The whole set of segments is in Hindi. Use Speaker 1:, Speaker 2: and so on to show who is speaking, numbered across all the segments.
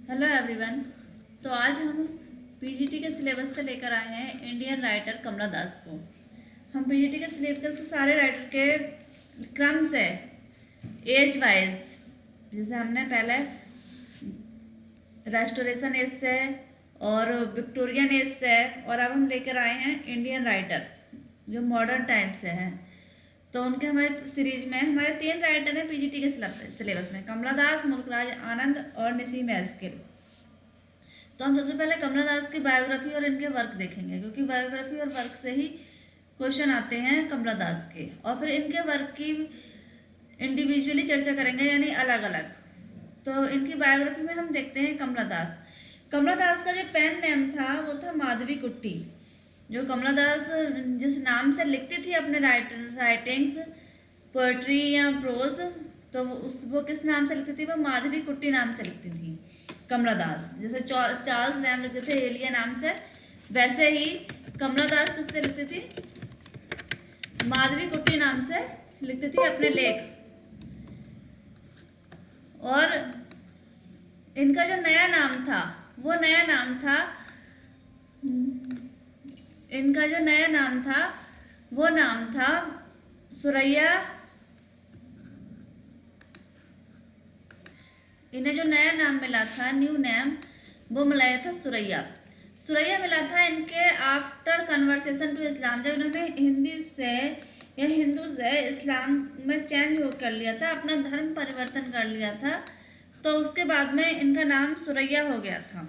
Speaker 1: Hello everyone. तो आज हम पीजीटी के सिलेबस से लेकर आए हैं इंडियन राइटर कमला दास को। हम पीजीटी के सिलेबस के सारे राइटर के क्रम से एज वाइज, जैसे हमने पहले रेस्टोरेशन एज से और विक्टोरियन एज से, और अब हम लेकर आए हैं इंडियन राइटर जो मॉडर्न टाइम से हैं। तो उनके हमारे सीरीज में हमारे 3 राइटर हैं पीजीटी के सिलेबस में, कमला दास, मुल्कराज आनंद और नसीम एस्किल। तो हम सबसे पहले कमला दास की बायोग्राफी और इनके वर्क देखेंगे, क्योंकि बायोग्राफी और वर्क से ही क्वेश्चन आते हैं कमला दास के, और फिर इनके वर्क की इंडिविजुअली चर्चा करेंगे, यानी अलग अलग। तो इनकी बायोग्राफी में हम देखते हैं कमला दास। कमला दास का जो पेन नेम था वो था माधवी कुट्टी। जो कमला दास जिस नाम से लिखती थी अपने राइटिंग्स, पोएट्री या प्रोज, तो वो किस नाम से लिखती थी? वो माधवी कुट्टी नाम से लिखती थी कमला दास। जैसे चार्ल्स लैम लिखते थे एलिया नाम से, वैसे ही कमला दास किससे लिखती थी? माधवी कुट्टी नाम से लिखती थी अपने लेख। और इनका जो नया नाम था वो नया नाम था इनका जो नया नाम था वो नाम था सुरैया। इन्हें जो नया नाम मिला था, न्यू नेम, वो मिलाया था सुरैया। सुरैया मिला था इनके आफ्टर कन्वर्सेशन टू इस्लाम, जब इन्होंने हिंदी से या हिंदू से इस्लाम में चेंज कर लिया था, अपना धर्म परिवर्तन कर लिया था, तो उसके बाद में इनका नाम सुरैया हो गया था।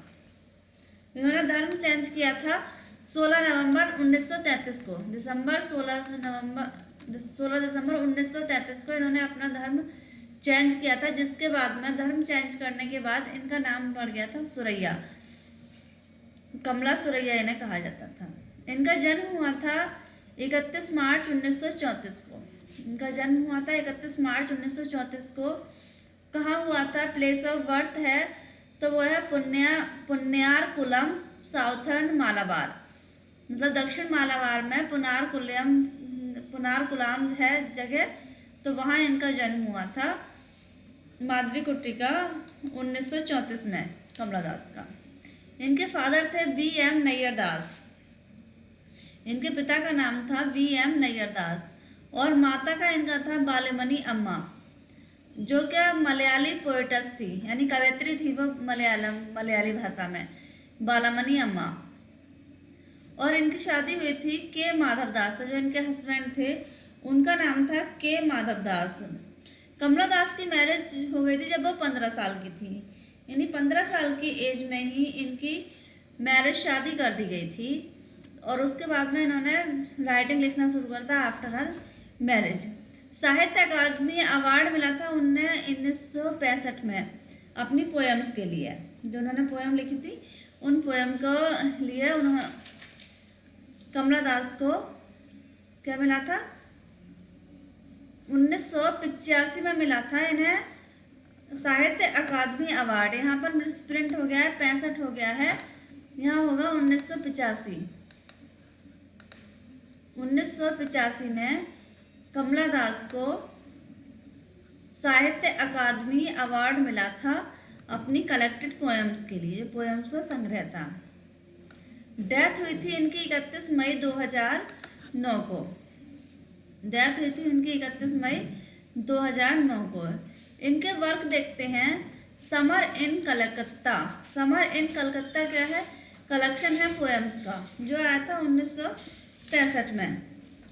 Speaker 1: इन्होंने धर्म चेंज किया था 16 नवंबर 1933 को। 16 दिसंबर 1933 को इन्होंने अपना धर्म चेंज किया था, जिसके बाद में धर्म चेंज करने के बाद इनका नाम बढ़ गया था सुरैया। कमला सुरैया इन्हें कहा जाता था। इनका जन्म हुआ था 31 मार्च 1934 को। इनका जन्म हुआ था 31 मार्च 1934 को। कहाँ हुआ था? प्लेस ऑफ बर्थ है तो वो है पुण्यारकुलम, साउथर्न मालाबार, मतलब दक्षिण मालाबार में पुनारकुलम है जगह, तो वहाँ इनका जन्म हुआ था माधवी कुट्टी का 1934 में, कमला दास का। इनके फादर थे B.M. नैयर दास। इनके पिता का नाम था B.M. नैयर दास, और माता का इनका था बालेमणि अम्मा, जो क्या मलयाली पोएटस थी, यानी कवयित्री थी वो मलयाली भाषा में, बालामणि अम्मा। और इनकी शादी हुई थी के माधव दास से, जो इनके हस्बैंड थे उनका नाम था के माधव दास। कमला दास की मैरिज हो गई थी जब वो 15 साल की थी, यानी 15 साल की एज में ही इनकी मैरिज शादी कर दी गई थी, और उसके बाद में इन्होंने राइटिंग लिखना शुरू कर दिया आफ्टर हर मैरिज। साहित्य अकादमी अवार्ड मिला था उन्हें 1965 में अपनी पोएम्स के लिए। जो उन्होंने पोएम लिखी थी उन पोएम को लिए उन्होंने कमला दास को क्या मिला था? 1985 में मिला था इन्हें साहित्य अकादमी अवार्ड। यहाँ पर प्रिंट हो गया है 65 हो गया है, यहाँ होगा 1985। 1985 में कमला दास को साहित्य अकादमी अवार्ड मिला था अपनी कलेक्टेड पोएम्स के लिए, जो पोएम्स का संग्रह था। डेथ हुई थी इनकी 31 मई 2009 को। डेथ हुई थी इनकी 31 मई 2009 को। इनके वर्क देखते हैं। Summer in Calcutta. Summer in Calcutta क्या है? कलेक्शन है पोएम्स का, जो आया था 1965 में,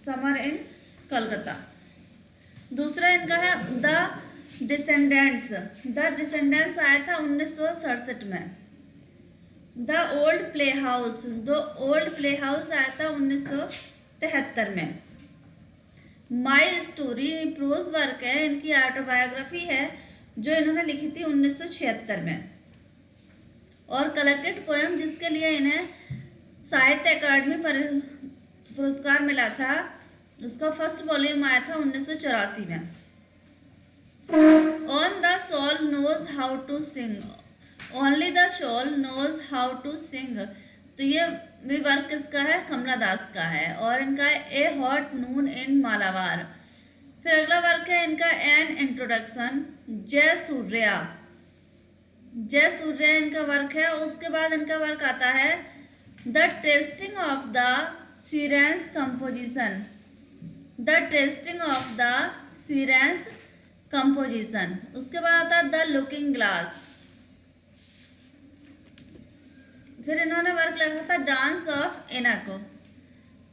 Speaker 1: समर इन कलकत्ता। दूसरा इनका है द डिसेंडेंट्स। द डिसेंडेंट्स आया था 1967 में। The old play house. The old play house आया था 1973 में। माई स्टोरी प्रोज वर्क है, इनकी ऑटोबायोग्राफी है जो इन्होंने लिखी थी 1976 में। और कलेक्टेड पोएम जिसके लिए इन्हें साहित्य अकादमी पुरस्कार मिला था, उसका फर्स्ट वॉल्यूम आया था 1984 में। On the soul knows how to sing. Only the soul knows how to sing. तो ये भी वर्क किसका है? कमला दास का है। और इनका ए हॉट नून इन मालाबार। फिर अगला वर्क है इनका एन इंट्रोडक्शन, जय सूर्या। जय सूर्य इनका वर्क है। उसके बाद इनका वर्क आता है the testing of the siren's composition, the testing of the siren's composition. उसके बाद आता है द लुकिंग ग्लास। फिर इन्होंने वर्क लिखा था डांस ऑफ एनाको,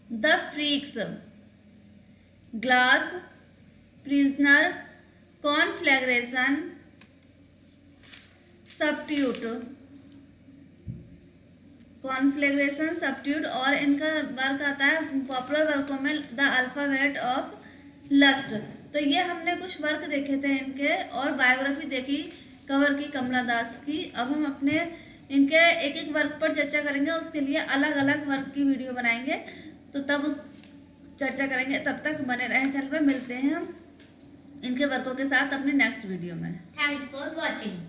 Speaker 1: the freaks, glass, prisoner, conflagration, substitute, conflagration, substitute. और इनका वर्क आता है पॉपुलर वर्कों में द अल्फाबेट ऑफ लस्ट। तो ये हमने कुछ वर्क देखे थे इनके और बायोग्राफी देखी कवर की कमला दास की। अब हम अपने इनके एक एक वर्क पर चर्चा करेंगे, उसके लिए अलग अलग वर्क की वीडियो बनाएंगे, तो तब उस चर्चा करेंगे। तब तक बने रहें चैनल पर। मिलते हैं हम इनके वर्कों के साथ अपने नेक्स्ट वीडियो में।
Speaker 2: Thanks for watching.